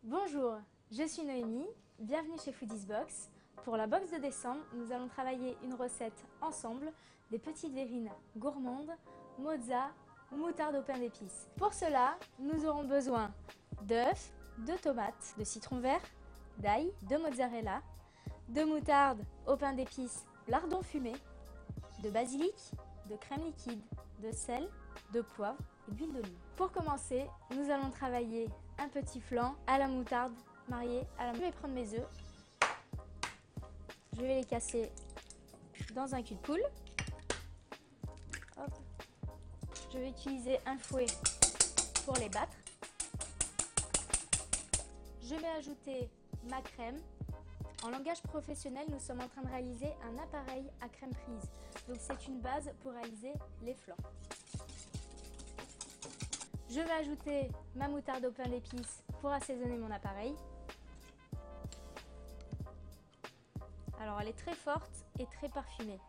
Bonjour, je suis Noémie, bienvenue chez Foodies Box. Pour la box de décembre, nous allons travailler une recette ensemble des petites verrines gourmandes, mozza ou moutarde au pain d'épices. Pour cela, nous aurons besoin d'œufs, de tomates, de citron vert, d'ail, de mozzarella, de moutarde au pain d'épices lardon fumé, de basilic, de crème liquide, de sel, de poivre et d'huile d'olive. Pour commencer, nous allons travailler un petit flan à la moutarde marié à la... Je vais prendre mes œufs, je vais les casser dans un cul de poule. Hop. Je vais utiliser un fouet pour les battre. Je vais ajouter ma crème. En langage professionnel, nous sommes en train de réaliser un appareil à crème prise. Donc c'est une base pour réaliser les flans. Je vais ajouter ma moutarde au pain d'épices pour assaisonner mon appareil. Alors elle est très forte et très parfumée.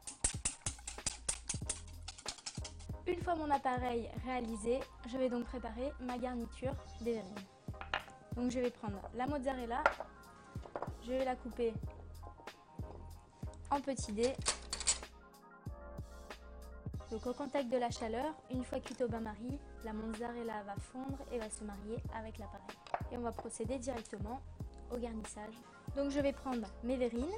Une fois mon appareil réalisé, je vais donc préparer ma garniture des verrines. Donc je vais prendre la mozzarella, je vais la couper en petits dés. Donc au contact de la chaleur, une fois cuite au bain-marie, la mozzarella va fondre et va se marier avec l'appareil. Et on va procéder directement au garnissage. Donc je vais prendre mes verrines.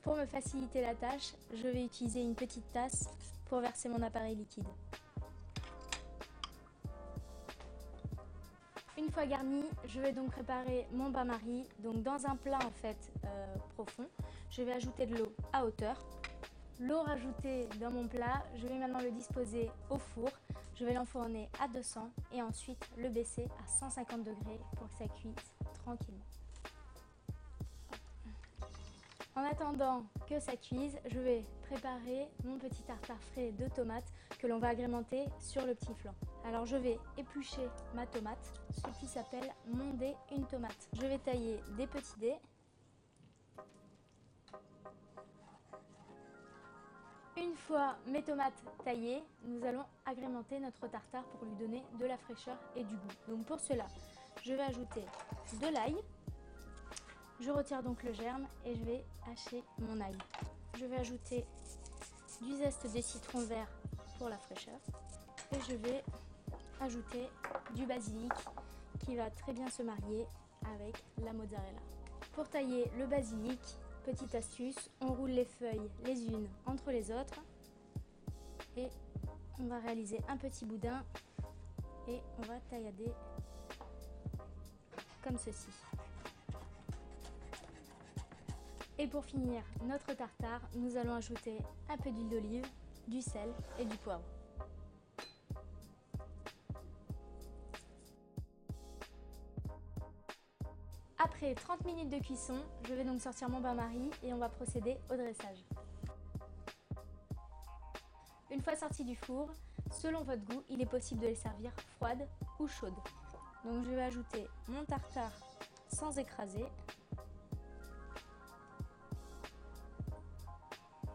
Pour me faciliter la tâche, je vais utiliser une petite tasse pour verser mon appareil liquide. Une fois garni, je vais donc préparer mon bain-marie. Donc dans un plat en fait profond, je vais ajouter de l'eau à hauteur. L'eau rajoutée dans mon plat, je vais maintenant le disposer au four. Je vais l'enfourner à 200 et ensuite le baisser à 150 degrés pour que ça cuise tranquillement. En attendant que ça cuise, je vais préparer mon petit tartare frais de tomates que l'on va agrémenter sur le petit flan. Alors je vais éplucher ma tomate, ce qui s'appelle monder une tomate. Je vais tailler des petits dés. Une fois mes tomates taillées, nous allons agrémenter notre tartare pour lui donner de la fraîcheur et du goût. Donc pour cela, je vais ajouter de l'ail. Je retire donc le germe et je vais hacher mon ail. Je vais ajouter du zeste de citron vert pour la fraîcheur. Et je vais ajouter du basilic qui va très bien se marier avec la mozzarella. Pour tailler le basilic, petite astuce, on roule les feuilles les unes entre les autres. Et on va réaliser un petit boudin et on va taillader comme ceci. Et pour finir notre tartare, nous allons ajouter un peu d'huile d'olive, du sel et du poivre. Après 30 minutes de cuisson, je vais donc sortir mon bain-marie et on va procéder au dressage. Une fois sorties du four, selon votre goût, il est possible de les servir froides ou chaudes. Donc je vais ajouter mon tartare sans écraser.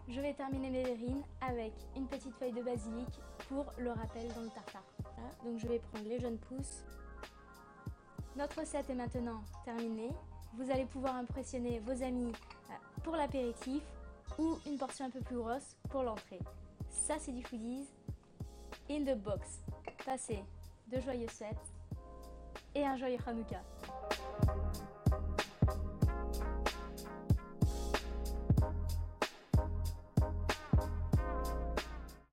Je vais terminer mes verrines avec une petite feuille de basilic pour le rappel dans le tartare. Voilà, donc je vais prendre les jeunes pousses. Notre recette est maintenant terminée. Vous allez pouvoir impressionner vos amis pour l'apéritif ou une portion un peu plus grosse pour l'entrée. Ça c'est du Foodies in the box. Passez de joyeuses fêtes et un joyeux Hanouka.